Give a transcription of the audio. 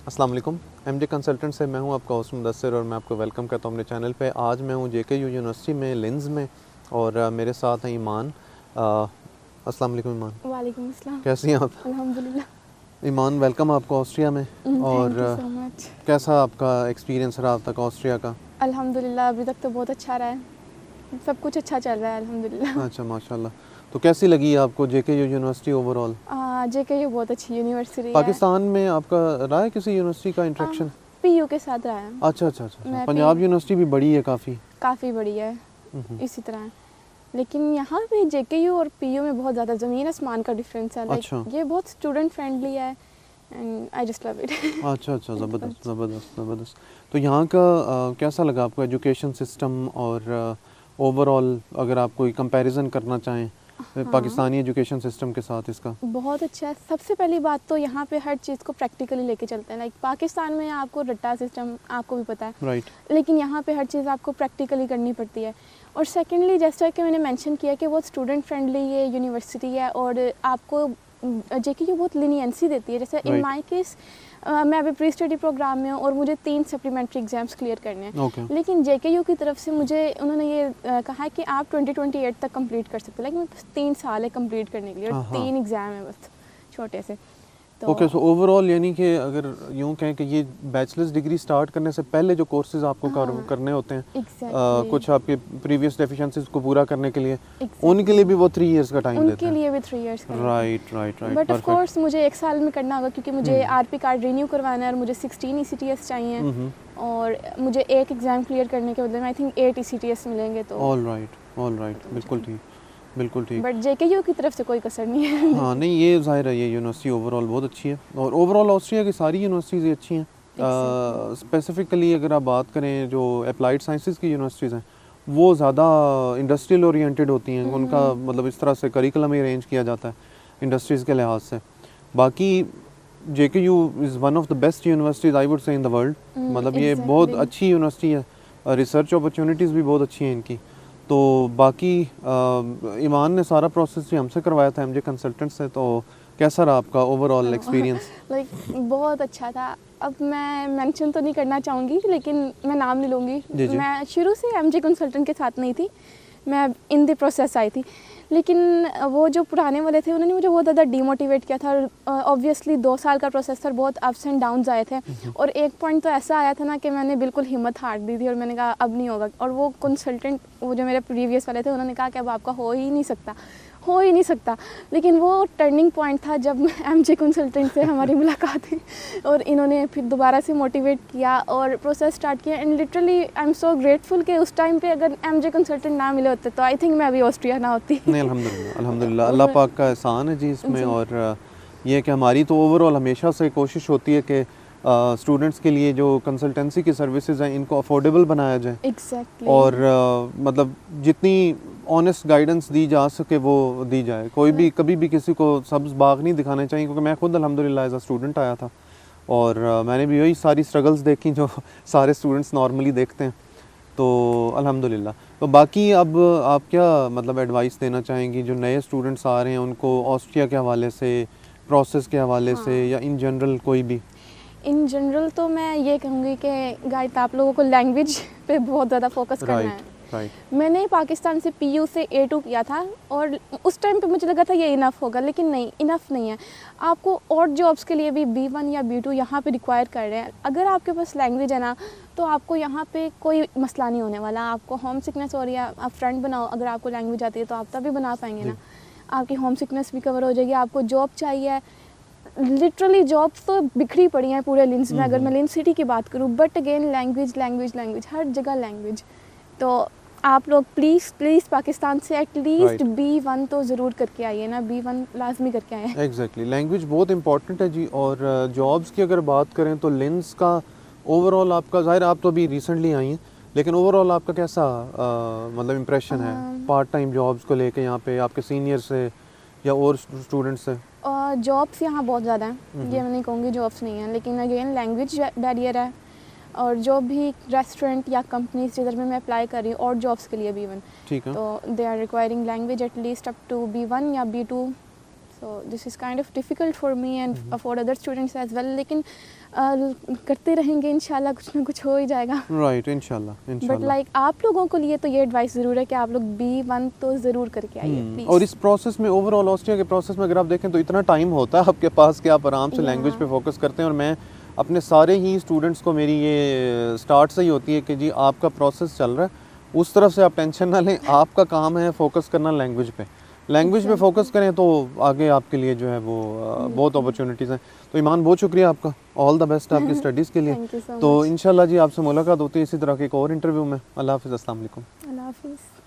अस्सलाम वालेकुम। MJ consultant से मैं हूं आपका होस्ट मुदस्सिर और मैं आपको वेलकम करता हूं अपने चैनल पे। आज मैं हूं जेकेयू यूनिवर्सिटी में लिंस में और मेरे साथ हैं ईमान। अस्सलाम वालेकुम ईमान। वालेकुम अस्सलाम। कैसी हैं आप? अल्हम्दुलिल्लाह। ईमान, वेलकम आपको ऑस्ट्रिया में। और थैंक यू सो मच। कैसा आपका एक्सपीरियंस रहा अब तक ऑस्ट्रिया का? अल्हम्दुलिल्लाह अभी तक तो बहुत अच्छा रहा है, सब कुछ अच्छा चल रहा है अल्हम्दुलिल्लाह। अच्छा, माशाल्लाह। तो कैसी लगी आपको जेकेयू यूनिवर्सिटी ओवरऑल? जेकेयू बहुत अच्छी यूनिवर्सिटी है। पाकिस्तान में आपका रहा है किसी यूनिवर्सिटी का इंट्रैक्शन? पीयू के साथ रहा है। अच्छा अच्छा अच्छा। पंजाब यूनिवर्सिटी भी बड़ी है काफ़ी बड़ी है इसी तरह, लेकिन यहाँ पे जेकेयू और पीयू में बहुत ज़्यादा ज़मीन आसमान का डिफरेंस है। अच्छा। ये बहुत स्टूडेंट फ्रेंडली है and I just love it. अच्छा अच्छा, ज़बरदस्त ज़बरदस्त ज़बरदस्त। तो यहाँ का कैसा लगा आपको एजुकेशन सिस्टम और ओवरऑल अगर आप कोई कंपैरिजन करना चाहें पाकिस्तानी एजुकेशन सिस्टम के साथ इसका? बहुत अच्छा है। सबसे पहली बात तो यहाँ पे हर चीज़ को प्रैक्टिकली लेके चलते हैं। लाइक पाकिस्तान में आपको रट्टा सिस्टम आपको भी पता है, राइट। लेकिन यहाँ पे हर चीज़ आपको प्रैक्टिकली करनी पड़ती है। और सेकेंडली जैसा कि मैंने मेंशन किया कि बहुत स्टूडेंट फ्रेंडली ये यूनिवर्सिटी है और आपको जेकेयू बहुत लीनियंसी देती है। जैसे इन माय केस मैं अभी प्री स्टडी प्रोग्राम में हूँ और मुझे 3 सप्लीमेंट्री एग्जाम्स क्लियर करने हैं। लेकिन जेकेयू की तरफ से मुझे उन्होंने ये कहा है कि आप 2028 तक कंप्लीट कर सकते हो। लाइक 3 साल है कंप्लीट करने के लिए और 3 एग्ज़ाम है बस छोटे से। ओके, सो ओवरऑल यानी कि अगर यूँ कहें कि ये बैचलर्स डिग्री स्टार्ट करने से पहले जो कोर्सेज आपको करने होते हैं कुछ आपके प्रीवियस डेफिशिएंसीज को पूरा करने के लिए उनके लिए भी वो 3 इयर्स का टाइम देते हैं? उनके लिए भी 3 इयर्स का। Right right right. But of course मुझे 1 साल में करना होगा क्योंकि मुझे आरपी कार्ड रिन्यू करवाना है और मुझे 16 ईसीटीएस चाहिए और मुझे एक एग्ज़ाम क्लियर करने के बदले में आई थिंक 8 ईसीटीएस मिलेंगे। तो ऑल राइट, बिल्कुल ठीक, बिल्कुल ठीक। बट जेकेयू की तरफ से कोई कसर नहीं है। हाँ नहीं, ये ज़ाहिर है ये यूनिवर्सिटी ओवरऑल बहुत अच्छी है और ओवरऑल ऑस्ट्रिया की सारी यूनिवर्सिटीज़ अच्छी हैं। स्पेसिफिकली अगर आप बात करें जो अप्लाइड साइंसेस की यूनिवर्सिटीज़ हैं वो ज़्यादा इंडस्ट्रियल ओरिएंटेड होती हैं। उनका मतलब इस तरह से करिकुलम ही अरेंज किया जाता है इंडस्ट्रीज़ के लिहाज से। बाकी JKU is one of the best universities I would say in the world. मतलब ये बहुत अच्छी यूनिवर्सिटी है, रिसर्च अपॉर्चुनिटीज़ भी बहुत अच्छी हैं इनकी। तो बाकी ईमान ने सारा प्रोसेस ही हमसे करवाया था एमजे कंसल्टेंट से। तो कैसा रहा आपका ओवरऑल एक्सपीरियंस? लाइक बहुत अच्छा था। अब मैं मेंशन तो नहीं करना चाहूँगी लेकिन मैं नाम नहीं लूँगी। मैं शुरू से एमजे कंसल्टेंट के साथ नहीं थी, मैं इन द प्रोसेस आई थी। लेकिन वो जो पुराने वाले थे उन्होंने मुझे बहुत ज़्यादा डीमोटिवेट किया था। ऑब्वियसली 2 साल का प्रोसेस था, बहुत अप्स एंड डाउन्स आए थे और एक पॉइंट तो ऐसा आया था ना कि मैंने बिल्कुल हिम्मत हार दी थी और मैंने कहा अब नहीं होगा। और वो कंसल्टेंट वो जो मेरे प्रीवियस वाले थे उन्होंने कहा कि अब आपका हो ही नहीं सकता। लेकिन वो टर्निंग पॉइंट था जब एमजे कंसल्टेंट से हमारी मुलाकात हुई और इन्होंने फिर दोबारा से मोटिवेट किया और प्रोसेस स्टार्ट किया। And literally I am so grateful कि उस टाइम पे अगर एमजे कंसल्टेंट ना मिले होते तो आई थिंक मैं अभी ऑस्ट्रिया ना होती। नहीं, अल्हम्दुलिल्लाह अल्हम्दुलिल्लाह, अल्लाह पाक का एहसान है जी इसमें। और ये कि हमारी तो ओवरऑल हमेशा से कोशिश होती है कि स्टूडेंट्स के लिए जो कंसल्टेंसी की सर्विसेज हैं इनको अफोर्डेबल बनाया जाए। एग्जैक्टली। और मतलब जितनी ऑनेस्ट गाइडेंस दी जा सके वो दी जाए। कोई भी कभी भी किसी को सब्ज़ बाग नहीं दिखाने चाहिए, क्योंकि मैं खुद अल्हम्दुलिल्लाह एज अ स्टूडेंट आया था और मैंने भी वही सारी स्ट्रगल्स देखी जो सारे स्टूडेंट्स नॉर्मली देखते हैं। तो अल्हम्दुलिल्लाह। तो बाकी अब आप क्या मतलब एडवाइस देना चाहेंगी जो नए स्टूडेंट्स आ रहे हैं उनको ऑस्ट्रिया के हवाले से, प्रोसेस के हवाले से, या इन जनरल कोई भी? इन जनरल तो मैं ये कहूँगी कि गाइड आप लोगों को लैंग्वेज पे बहुत ज़्यादा फोकस करना है। मैंने पाकिस्तान से पीयू से A2 किया था और उस टाइम पे मुझे लगा था ये इनफ होगा, लेकिन नहीं, इनफ नहीं है। आपको और जॉब्स के लिए भी B1 या B2 यहाँ पे रिक्वायर कर रहे हैं। अगर आपके पास लैंग्वेज है ना तो आपको यहाँ पे कोई मसला नहीं होने वाला। आपको होम सिकनेस हो रही है, आप फ्रेंड बनाओ, अगर आपको लैंग्वेज आती है तो आप तभी बना पाएंगे ना। आपकी होम सिकनेस भी कवर हो जाएगी। आपको जॉब चाहिए, लिटरली जॉब्स तो बिखरी पड़ी हैं पूरे लिंस में, अगर मैं लिंस सिटी की बात करूँ। बट अगेन लैंग्वेज हर जगह लैंग्वेज। तो आप लोग प्लीज़ पाकिस्तान से एटलीस्ट B1 तो ज़रूर करके आइए ना, B1 लाजमी करके आए। एग्जैक्टली, लैंग्वेज बहुत इंपॉर्टेंट है जी। और जॉब्स की अगर बात करें तो लिंस का ओवरऑल आपका, ज़ाहिर आप तो अभी रिसेंटली आई हैं, लेकिन ओवरऑल आपका कैसा मतलब इम्प्रेशन है पार्ट टाइम जॉब्स को लेके यहाँ पे आपके सीनियर से या और स्टूडेंट्स से? जॉब्स यहाँ बहुत ज़्यादा हैं, ये मैं नहीं कहूँगी जॉब्स नहीं हैं, लेकिन अगेन लैंग्वेज बैरियर है। और जो भी रेस्टोरेंट या कंपनीज जिधर में मैं अप्लाई कर रही हूँ और जॉब्स के लिए B1, ठीक है, तो they are requiring language at least up to B1 या B2 so this is kind of difficult for me and for other students as well, लेकिन करते रहेंगे इंशाल्लाह, कुछ ना कुछ हो ही जाएगा। राइट, इंशाल्लाह बट इंशाल्लाह। लाइक आप लोगों को लिए तो ये एडवाइस ज़रूर है कि आप लोग B1 तो ज़रूर करके आइए प्लीज़। और इस प्रोसेस में, ओवरऑल ऑस्ट्रिया के प्रोसेस में अगर आप देखें तो इतना टाइम होता है आपके पास कि आप आराम से लैंग्वेज पे फोकस करते हैं। और मैं अपने सारे ही स्टूडेंट्स को, मेरी ये स्टार्ट से ही होती है कि जी आपका प्रोसेस चल रहा है, उस तरफ से आप टेंशन ना लें, आपका काम है फोकस करना लैंग्वेज पे। लैंग्वेज पे फोकस करें तो आगे आपके लिए जो है वो बहुत अपॉर्चुनिटीज़ हैं। तो ईमान, बहुत शुक्रिया आपका, ऑल द बेस्ट आपकी स्टडीज़ के लिए। Thank you so तो much. इंशाल्लाह जी आपसे मुलाकात होती है इसी तरह के एक और इंटरव्यू में। अल्लाह हाफ़िज़, अस्सलाम वालेकुम। अल्लाह हाफिज़।